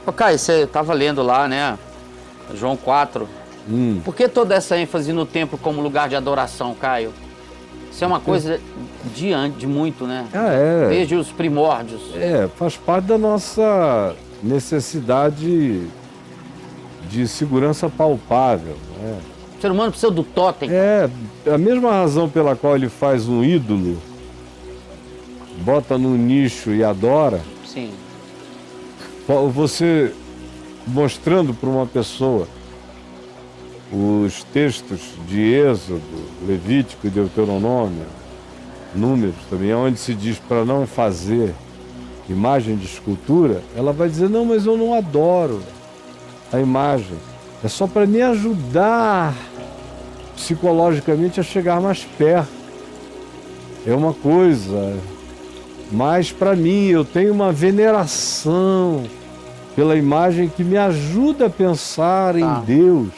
Ô, Caio, você estava lendo lá, né? João 4. Por que toda essa ênfase no templo como lugar de adoração, Caio? Isso é uma coisa de muito, né? Desde os primórdios. Faz parte da nossa necessidade de segurança palpável, né? O ser humano precisa do totem. A mesma razão pela qual ele faz um ídolo, bota no nicho e adora. Sim. Você mostrando para uma pessoa os textos de Êxodo, Levítico e Deuteronômio, Números também, onde se diz para não fazer imagem de escultura, ela vai dizer, não, mas eu não adoro a imagem. É só para me ajudar psicologicamente a chegar mais perto. É uma coisa, mas para mim eu tenho uma veneração pela imagem que me ajuda a pensar em Deus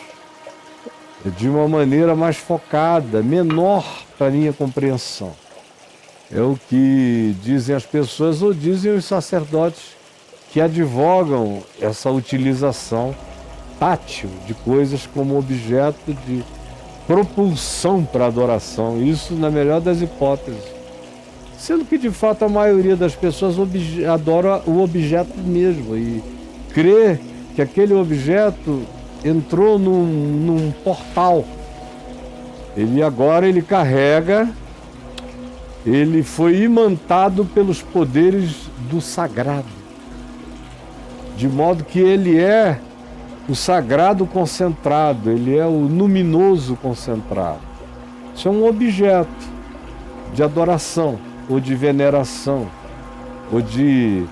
de uma maneira mais focada, menor para minha compreensão. É o que dizem as pessoas ou dizem os sacerdotes que advogam essa utilização tátil de coisas como objeto de propulsão para a adoração. Isso na melhor das hipóteses. Sendo que de fato a maioria das pessoas adora o objeto mesmo e crê que aquele objeto entrou num portal. Ele carrega, ele foi imantado pelos poderes do sagrado. De modo que ele é o sagrado concentrado, ele é o luminoso concentrado. Isso é um objeto de adoração, ou de veneração, ou de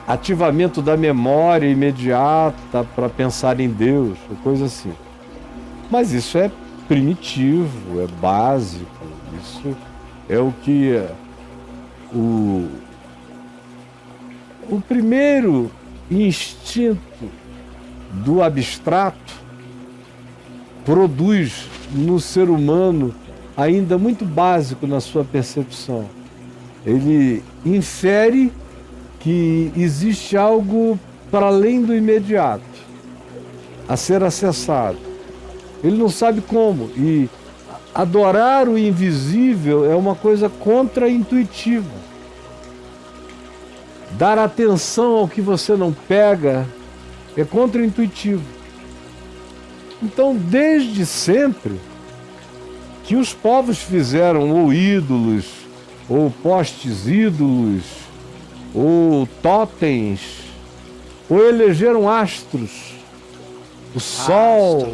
ativamento da memória imediata para pensar em Deus, ou coisa assim. Mas isso é primitivo, é básico, isso é o que o primeiro instinto do abstrato produz no ser humano ainda muito básico na sua percepção. Ele infere que existe algo para além do imediato, a ser acessado. Ele não sabe como, e adorar o invisível é uma coisa contra-intuitiva. Dar atenção ao que você não pega é contra-intuitivo. Então, desde sempre, que os povos fizeram ou ídolos, ou postes ídolos, ou totens, ou elegeram astros, o sol,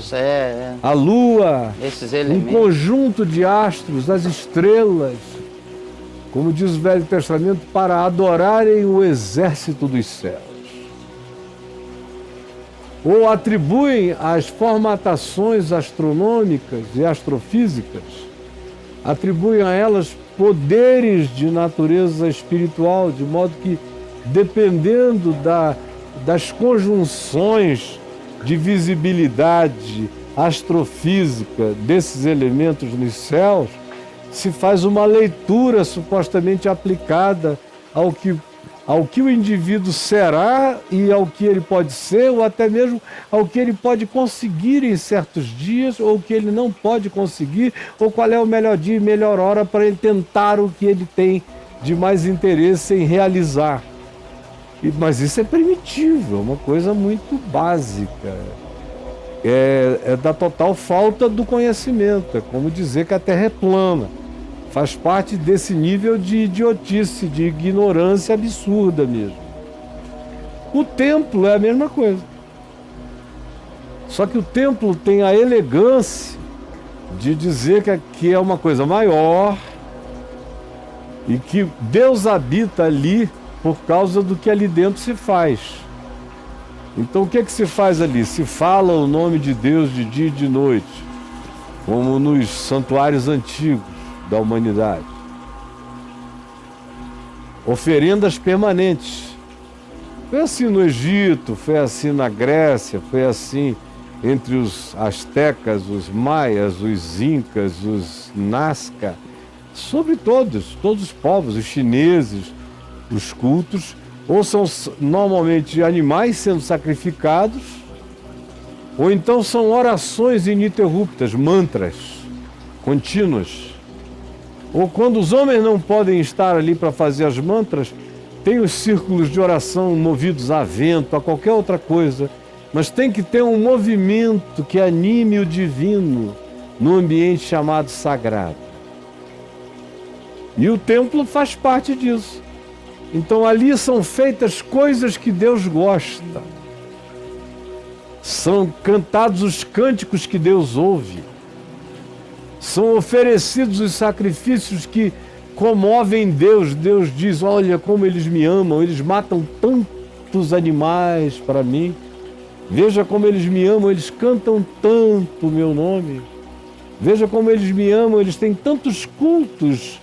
a lua, um conjunto de astros, as estrelas, como diz o Velho Testamento, para adorarem o exército dos céus. Ou atribuem às formatações astronômicas e astrofísicas, atribuem a elas poderes de natureza espiritual, de modo que, dependendo das conjunções de visibilidade astrofísica desses elementos nos céus, se faz uma leitura supostamente aplicada ao que o indivíduo será e ao que ele pode ser, ou até mesmo ao que ele pode conseguir em certos dias, ou o que ele não pode conseguir, ou qual é o melhor dia e melhor hora para ele tentar o que ele tem de mais interesse em realizar. Mas isso é primitivo, é uma coisa muito básica. É da total falta do conhecimento, é como dizer que a Terra é plana. Faz parte desse nível de idiotice, de ignorância absurda mesmo. O templo é a mesma coisa. Só que o templo tem a elegância de dizer que é uma coisa maior e que Deus habita ali por causa do que ali dentro se faz. Então o que é que se faz ali? Se fala o nome de Deus de dia e de noite, como nos santuários antigos da humanidade. Oferendas permanentes. Foi assim no Egito, foi assim na Grécia, foi assim entre os astecas, os maias, os incas, os nazca, sobre todos os povos, os chineses, os cultos ou são normalmente animais sendo sacrificados, ou então são orações ininterruptas, mantras contínuas. Ou quando os homens não podem estar ali para fazer as mantras, tem os círculos de oração movidos a vento, a qualquer outra coisa, mas tem que ter um movimento que anime o divino no ambiente chamado sagrado. E o templo faz parte disso. Então ali são feitas coisas que Deus gosta. São cantados os cânticos que Deus ouve. São oferecidos os sacrifícios que comovem Deus. Deus diz, olha como eles me amam, eles matam tantos animais para mim. Veja como eles me amam, eles cantam tanto o meu nome. Veja como eles me amam, eles têm tantos cultos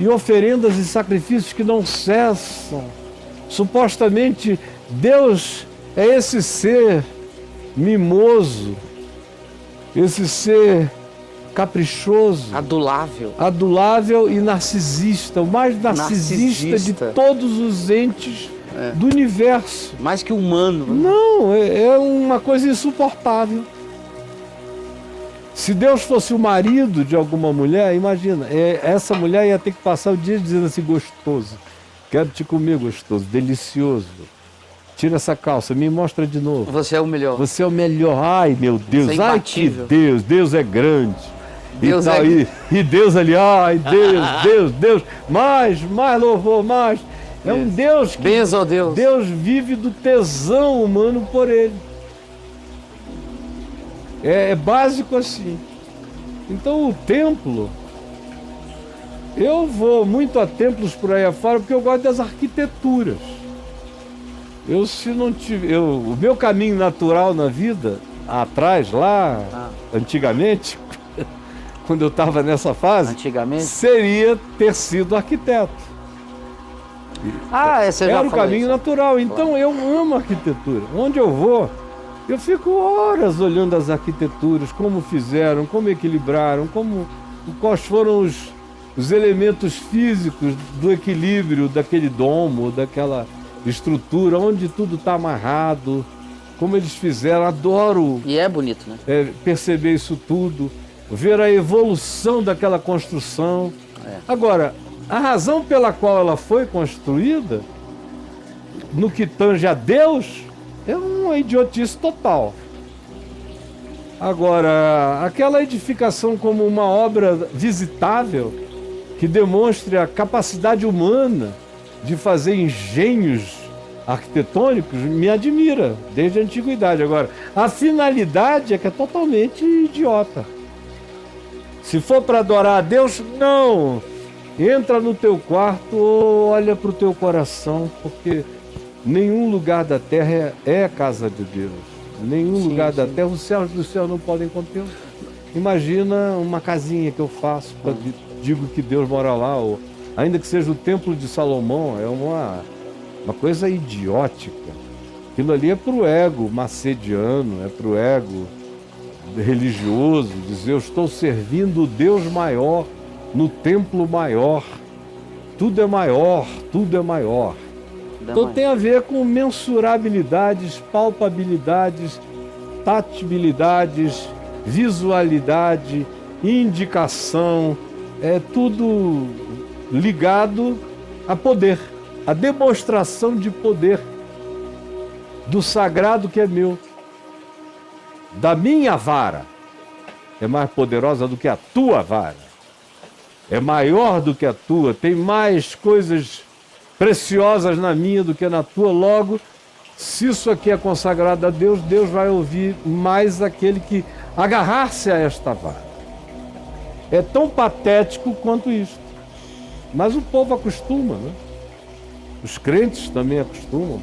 e oferendas e sacrifícios que não cessam. Supostamente, Deus é esse ser mimoso, esse ser caprichoso, adulável e narcisista, o mais narcisista de todos os entes do universo. Mais que humano. Não, é uma coisa insuportável. Se Deus fosse o marido de alguma mulher, imagina, essa mulher ia ter que passar o dia dizendo assim, gostoso, quero te comer gostoso, delicioso. Tira essa calça, me mostra de novo. Você é o melhor. Você é o melhor. Ai, meu Deus. Você é ai, que Deus é grande. Deus e Deus ali, ai, Deus. Mais louvor, mais. É um Deus que... Benção a Deus. Deus vive do tesão humano por ele. É básico assim. Então o templo... Eu vou muito a templos por aí afora porque eu gosto das arquiteturas. O meu caminho natural na vida, atrás, lá, antigamente, quando eu estava nessa fase, seria ter sido arquiteto. Era o caminho natural. Então eu amo arquitetura. Onde eu vou, eu fico horas olhando as arquiteturas, como fizeram, como equilibraram, quais foram os elementos físicos do equilíbrio daquele domo, daquela estrutura, onde tudo está amarrado, como eles fizeram, adoro. E é bonito, né? Perceber isso tudo, ver a evolução daquela construção. Agora, a razão pela qual ela foi construída, no que tange a Deus, é uma idiotice total. Agora, aquela edificação como uma obra visitável, que demonstre a capacidade humana de fazer engenhos arquitetônicos, me admira, desde a antiguidade. Agora, a finalidade é que é totalmente idiota. Se for para adorar a Deus, não! Entra no teu quarto ou olha para o teu coração, porque nenhum lugar da terra é a casa de Deus. Nenhum lugar da terra, os céus do céu não podem contê-lo. Imagina uma casinha que eu faço, digo que Deus mora lá, ou ainda que seja o Templo de Salomão, é uma coisa idiótica. Aquilo ali é para o ego macediano, é para o ego religioso, dizer eu estou servindo o Deus maior no templo maior. Tudo é maior, tudo é maior. Então tem a ver com mensurabilidades, palpabilidades, tatibilidades, visualidade, indicação, é tudo ligado a poder, a demonstração de poder do sagrado que é meu. Da minha vara é mais poderosa do que a tua vara. É maior do que a tua, tem mais coisas preciosas na minha do que na tua. Logo, se isso aqui é consagrado a Deus, Deus vai ouvir mais aquele que agarrar-se a esta vara. É tão patético quanto isso. Mas o povo acostuma, né? Os crentes também acostumam.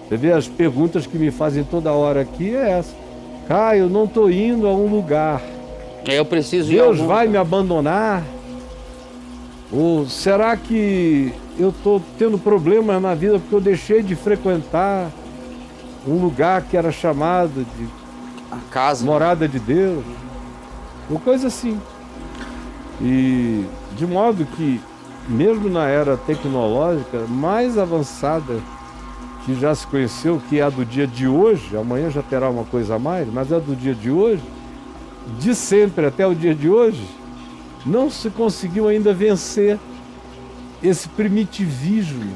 Você vê as perguntas que me fazem toda hora aqui é essa. Caio, eu não estou indo a um lugar. Eu preciso ir. Deus vai me abandonar? Ou será que eu estou tendo problemas na vida porque eu deixei de frequentar um lugar que era chamado de a casa, morada de Deus? Uma coisa assim. E de modo que, mesmo na era tecnológica mais avançada que já se conheceu, que é a do dia de hoje, amanhã já terá uma coisa a mais, mas a do dia de hoje, de sempre até o dia de hoje, não se conseguiu ainda vencer esse primitivismo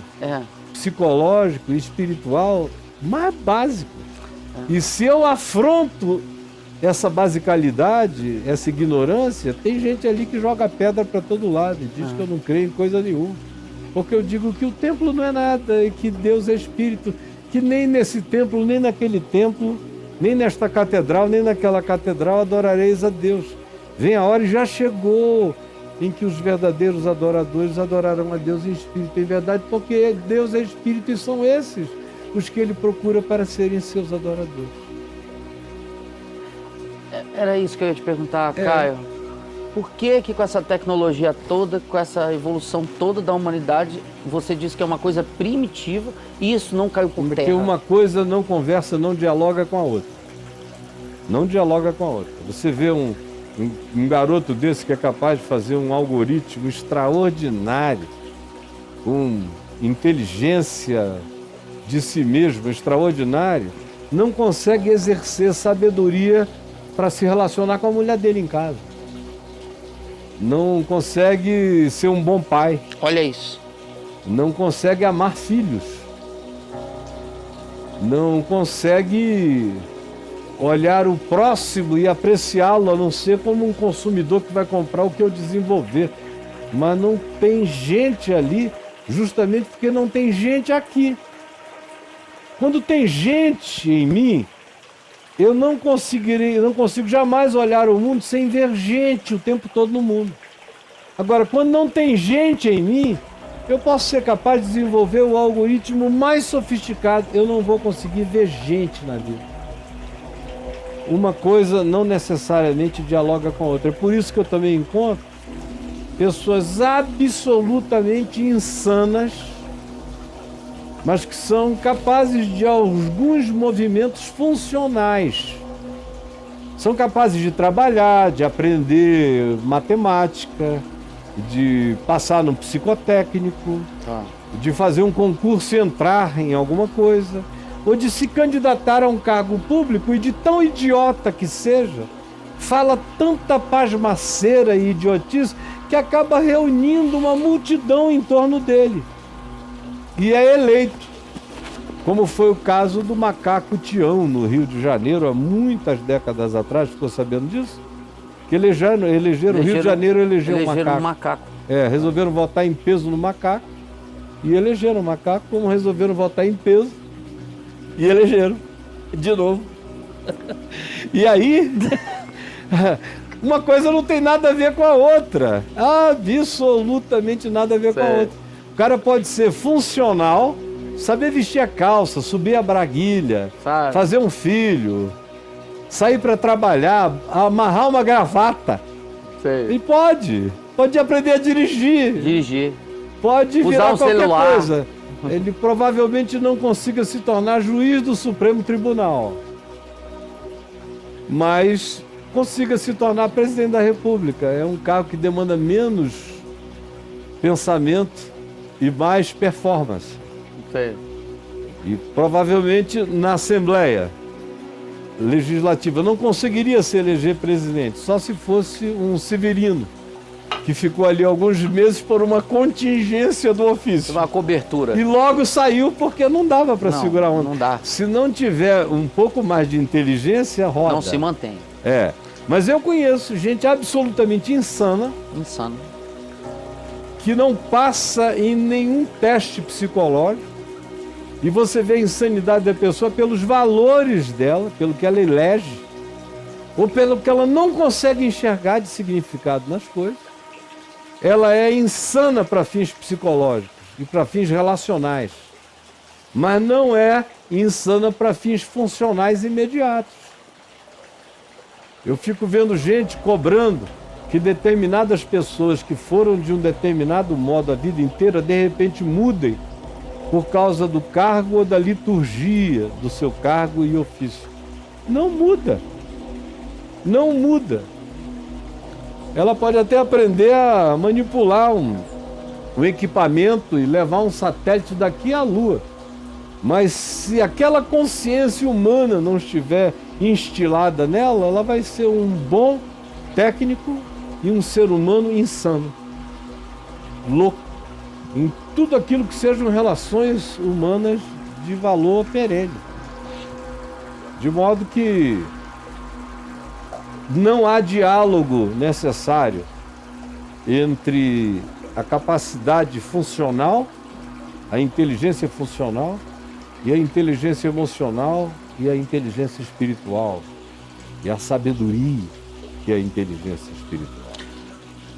psicológico e espiritual mais básico. E se eu afronto essa basicalidade, essa ignorância, tem gente ali que joga pedra para todo lado e diz que eu não creio em coisa nenhuma. Porque eu digo que o templo não é nada e que Deus é espírito, que nem nesse templo, nem naquele templo, nem nesta catedral, nem naquela catedral adorareis a Deus. Vem a hora e já chegou em que os verdadeiros adoradores adorarão a Deus em espírito e em verdade, porque Deus é espírito e são esses os que Ele procura para serem seus adoradores. Era isso que eu ia te perguntar, Caio. Por que com essa tecnologia toda, com essa evolução toda da humanidade, você diz que é uma coisa primitiva e isso não caiu por terra? Porque uma coisa não conversa, não dialoga com a outra. Não dialoga com a outra. Você vê um garoto desse que é capaz de fazer um algoritmo extraordinário, com inteligência de si mesmo extraordinário, não consegue exercer sabedoria para se relacionar com a mulher dele em casa. Não consegue ser um bom pai. Olha isso. Não consegue amar filhos. Não consegue olhar o próximo e apreciá-lo, a não ser como um consumidor que vai comprar o que eu desenvolver. Mas não tem gente ali, justamente porque não tem gente aqui. Quando tem gente em mim, eu não consigo jamais olhar o mundo sem ver gente o tempo todo no mundo. Agora, quando não tem gente em mim, eu posso ser capaz de desenvolver o algoritmo mais sofisticado, eu não vou conseguir ver gente na vida. Uma coisa não necessariamente dialoga com a outra. É por isso que eu também encontro pessoas absolutamente insanas, mas que são capazes de alguns movimentos funcionais. São capazes de trabalhar, de aprender matemática, de passar no psicotécnico, de fazer um concurso e entrar em alguma coisa, ou de se candidatar a um cargo público e de tão idiota que seja, fala tanta pasmaceira e idiotice que acaba reunindo uma multidão em torno dele. E é eleito, como foi o caso do macaco Tião, no Rio de Janeiro, há muitas décadas atrás, ficou sabendo disso? Que elegeram o Rio de Janeiro, elegeu um macaco. Resolveram votar em peso no macaco, e elegeram o macaco, como resolveram votar em peso, e elegeram, de novo. E aí, uma coisa não tem nada a ver com a outra, absolutamente nada a ver com a outra. O cara pode ser funcional, saber vestir a calça, subir a braguilha, fazer um filho, sair para trabalhar, amarrar uma gravata. E pode aprender a dirigir. Pode virar qualquer celular. Coisa. Ele provavelmente não consiga se tornar juiz do Supremo Tribunal, mas consiga se tornar presidente da República. É um cargo que demanda menos pensamento e mais performance. E provavelmente na Assembleia Legislativa não conseguiria se eleger presidente, só se fosse um Severino, que ficou ali alguns meses por uma contingência do ofício. Uma cobertura. E logo saiu porque não dava para segurar a onda. Não dá. Se não tiver um pouco mais de inteligência, roda. Não se mantém. Mas eu conheço gente absolutamente insana. Que não passa em nenhum teste psicológico. E você vê a insanidade da pessoa pelos valores dela, pelo que ela elege, ou pelo que ela não consegue enxergar de significado nas coisas. Ela é insana para fins psicológicos e para fins relacionais, mas não é insana para fins funcionais imediatos. Eu fico vendo gente cobrando que determinadas pessoas que foram de um determinado modo a vida inteira, de repente mudem por causa do cargo ou da liturgia do seu cargo e ofício. Não muda. Não muda. Ela pode até aprender a manipular um equipamento e levar um satélite daqui à Lua. Mas se aquela consciência humana não estiver instilada nela, ela vai ser um bom técnico e um ser humano insano, louco, em tudo aquilo que sejam relações humanas de valor perene. De modo que não há diálogo necessário entre a capacidade funcional, a inteligência funcional, e a inteligência emocional e a inteligência espiritual, e a sabedoria que é a inteligência espiritual.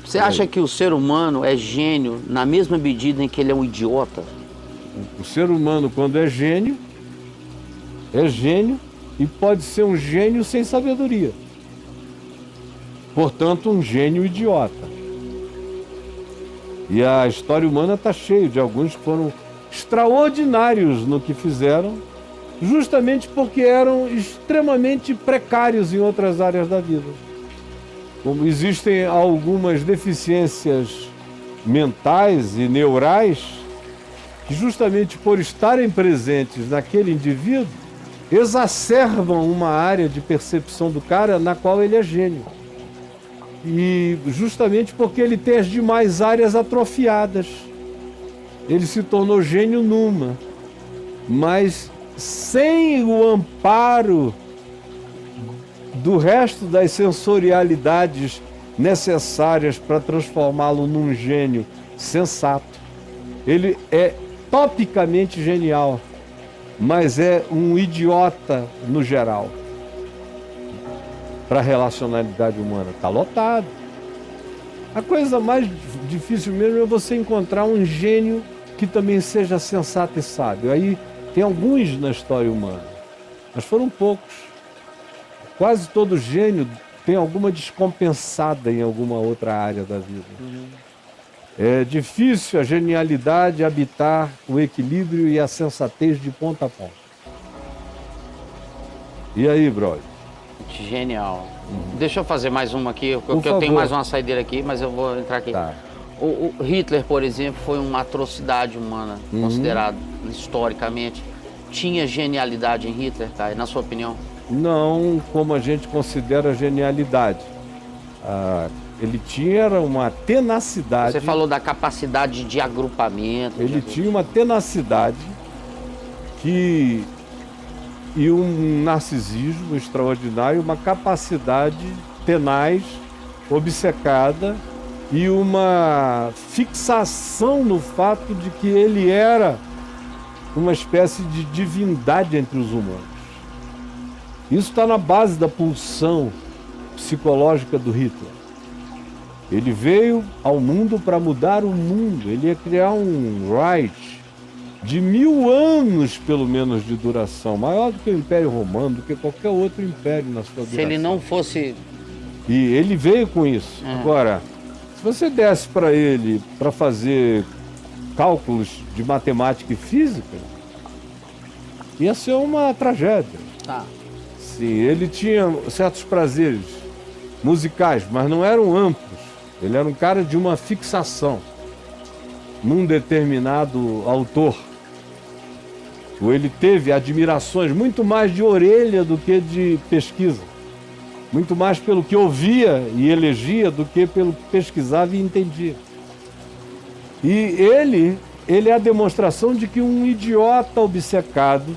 Você acha que o ser humano é gênio na mesma medida em que ele é um idiota? O ser humano, quando é gênio e pode ser um gênio sem sabedoria. Portanto, um gênio idiota. E a história humana está cheia de alguns que foram extraordinários no que fizeram, justamente porque eram extremamente precários em outras áreas da vida. Como existem algumas deficiências mentais e neurais que, justamente por estarem presentes naquele indivíduo, exacerbam uma área de percepção do cara na qual ele é gênio. E justamente porque ele tem as demais áreas atrofiadas. Ele se tornou gênio numa, mas sem o amparo do resto das sensorialidades necessárias para transformá-lo num gênio sensato. Ele é topicamente genial, mas é um idiota no geral. Para a relacionalidade humana, está lotado. A coisa mais difícil mesmo é você encontrar um gênio que também seja sensato e sábio. Aí tem alguns na história humana, mas foram poucos. Quase todo gênio tem alguma descompensada em alguma outra área da vida. É difícil a genialidade habitar o equilíbrio e a sensatez de ponta a ponta. E aí, brother? Genial. Deixa eu fazer mais uma aqui, porque eu tenho mais uma saideira aqui, mas eu vou entrar aqui. Tá. O Hitler, por exemplo, foi uma atrocidade humana, considerado historicamente. Tinha genialidade em Hitler, Caio, na sua opinião? Não como a gente considera genialidade. Ele tinha uma tenacidade. Você falou da capacidade de agrupamento. Ele tinha uma tenacidade e um narcisismo extraordinário, uma capacidade tenaz, obcecada e uma fixação no fato de que ele era uma espécie de divindade entre os humanos. Isso está na base da pulsão psicológica do Hitler. Ele veio ao mundo para mudar o mundo, ele ia criar um Reich de 1000 anos, pelo menos, de duração, maior do que o Império Romano, do que qualquer outro império na sua duração. Se ele não fosse... E ele veio com isso. Agora, se você desse para ele para fazer cálculos de matemática e física, ia ser uma tragédia. Tá. Sim, ele tinha certos prazeres musicais, mas não eram amplos. Ele era um cara de uma fixação num determinado autor. Ou ele teve admirações muito mais de orelha do que de pesquisa. Muito mais pelo que ouvia e elegia do que pelo que pesquisava e entendia. E ele é a demonstração de que um idiota obcecado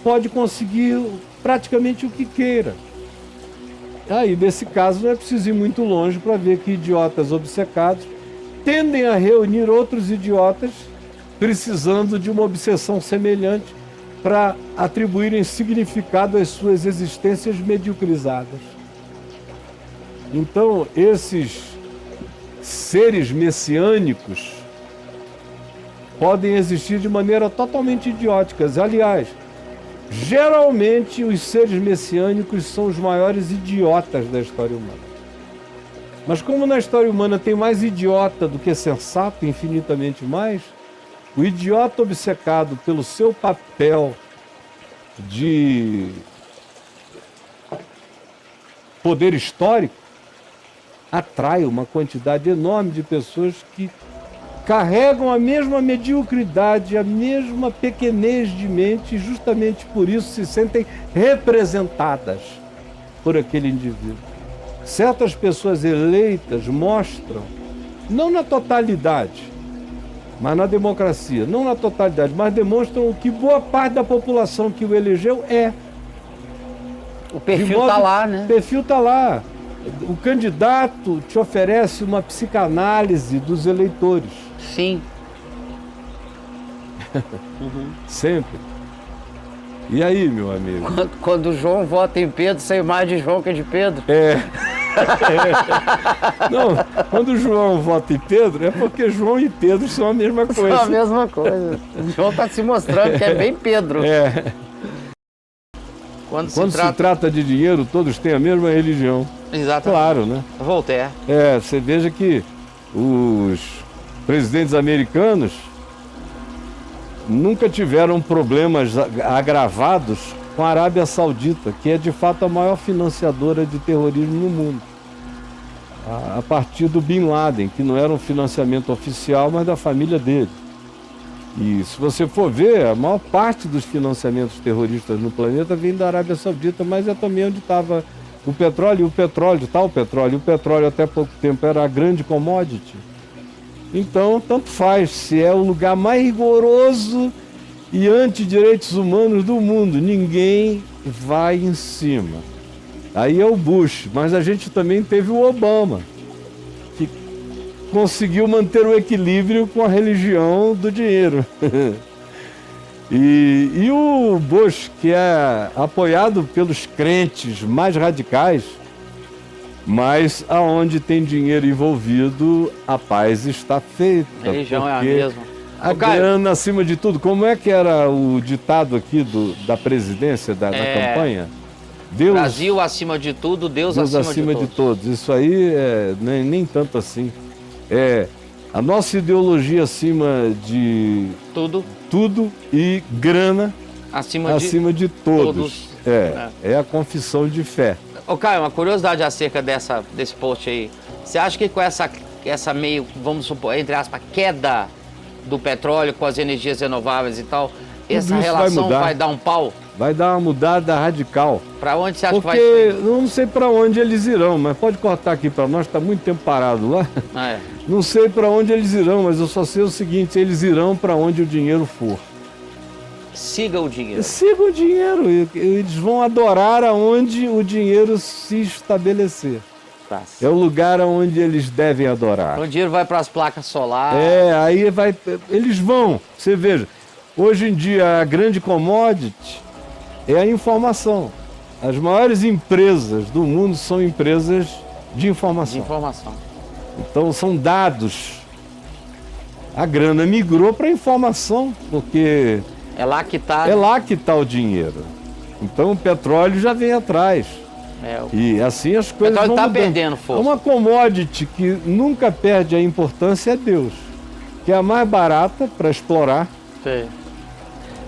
pode conseguir praticamente o que queira. Aí, nesse caso, não é preciso ir muito longe para ver que idiotas obcecados tendem a reunir outros idiotas precisando de uma obsessão semelhante para atribuírem significado às suas existências mediocrizadas. Então, esses seres messiânicos podem existir de maneira totalmente idiótica. Aliás, geralmente os seres messiânicos são os maiores idiotas da história humana. Mas como na história humana tem mais idiota do que sensato, infinitamente mais, o idiota obcecado pelo seu papel de poder histórico atrai uma quantidade enorme de pessoas que carregam a mesma mediocridade, a mesma pequenez de mente, e justamente por isso se sentem representadas por aquele indivíduo. Certas pessoas eleitas mostram, não na totalidade, mas na democracia, não na totalidade, mas demonstram o que boa parte da população que o elegeu é. O perfil está lá, né? O perfil está lá. O candidato te oferece uma psicanálise dos eleitores. Sim. Sempre. E aí, meu amigo? Quando o João vota em Pedro, sai mais de João que de Pedro. Não, quando o João vota em Pedro, é porque João e Pedro são a mesma coisa. São a mesma coisa. O João está se mostrando que é bem Pedro. Quando se trata de dinheiro, todos têm a mesma religião. Exatamente. Claro, né? Voltaire. Você veja que os presidentes americanos nunca tiveram problemas agravados com a Arábia Saudita, que é de fato a maior financiadora de terrorismo no mundo. A partir do Bin Laden, que não era um financiamento oficial, mas da família dele. E se você for ver, a maior parte dos financiamentos terroristas no planeta vem da Arábia Saudita, mas é também onde estava o petróleo, o petróleo até pouco tempo era a grande commodity. Então, tanto faz se é o lugar mais rigoroso e anti-direitos humanos do mundo, ninguém vai em cima. Aí é o Bush, mas a gente também teve o Obama, que conseguiu manter o equilíbrio com a religião do dinheiro. E o Bush, que é apoiado pelos crentes mais radicais, mas aonde tem dinheiro envolvido, a paz está feita. A religião é a mesma. A grana acima de tudo. Como é que era o ditado aqui da presidência, da campanha? Deus, Brasil acima de tudo, Deus acima de todos. Isso aí nem tanto assim. A nossa ideologia acima de tudo e grana acima de todos. É a confissão de fé. Ô Caio, uma curiosidade acerca desse post aí. Você acha que com essa meio, vamos supor, entre aspas, queda do petróleo com as energias renováveis e tal, essa relação vai dar um pau? Vai dar uma mudada radical. Para onde você acha que vai? Porque não sei para onde eles irão, mas pode cortar aqui para nós, está muito tempo parado lá. Não sei para onde eles irão, mas eu só sei o seguinte, eles irão para onde o dinheiro for. Siga o dinheiro. Siga o dinheiro. Eles vão adorar aonde o dinheiro se estabelecer. É o lugar onde eles devem adorar. O dinheiro vai para as placas solares. Aí vai. Eles vão. Você veja, hoje em dia a grande commodity é a informação. As maiores empresas do mundo são empresas de informação. Então são dados. A grana migrou para a informação, porque é lá que está o dinheiro. Então o petróleo já vem atrás. E assim as coisas vão mudando. Perdendo força. Uma commodity que nunca perde a importância é Deus, que é a mais barata para explorar. Sim.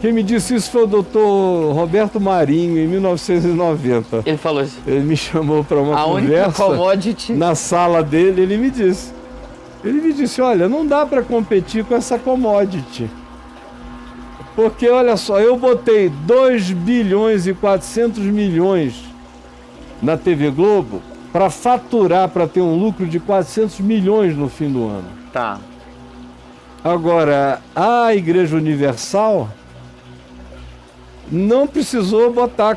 Quem me disse isso foi o doutor Roberto Marinho, em 1990. Ele falou isso? Ele me chamou para uma conversa commodity na sala dele, ele me disse, olha, não dá para competir com essa commodity. Porque, olha só, eu botei 2 bilhões e 400 milhões na TV Globo para faturar, para ter um lucro de 400 milhões no fim do ano. Tá. Agora, a Igreja Universal não precisou botar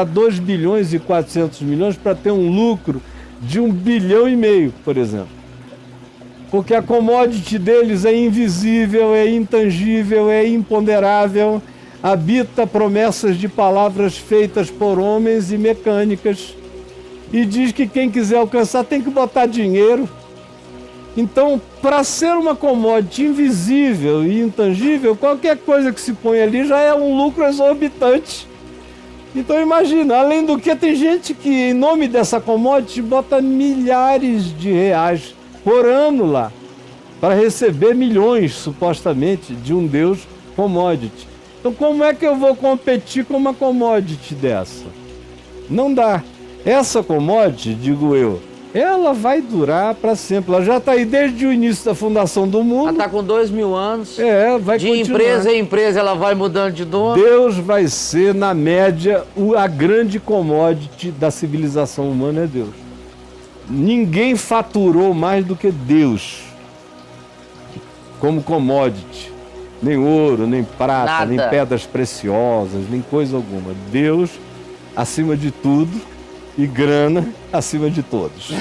2 bilhões e 400 milhões para ter um lucro de 1,5 bilhão, por exemplo. Porque a commodity deles é invisível, é intangível, é imponderável, habita promessas de palavras feitas por homens e mecânicas, e diz que quem quiser alcançar tem que botar dinheiro. Então, para ser uma commodity invisível e intangível, qualquer coisa que se põe ali já é um lucro exorbitante. Então imagina, além do que tem gente que, em nome dessa commodity, bota milhares de reais por ano lá, para receber milhões, supostamente, de um Deus commodity. Então como é que eu vou competir com uma commodity dessa? Não dá. Essa commodity, digo eu, ela vai durar para sempre. Ela já está aí desde o início da fundação do mundo. Ela está com 2000 anos. Vai de continuar. Empresa em empresa ela vai mudando de dono. Deus vai ser, na média, a grande commodity da civilização humana é Deus. Ninguém faturou mais do que Deus como commodity. Nem ouro, nem prata, Nada. nem pedras preciosas, nem coisa alguma. Deus acima de tudo e grana acima de todos.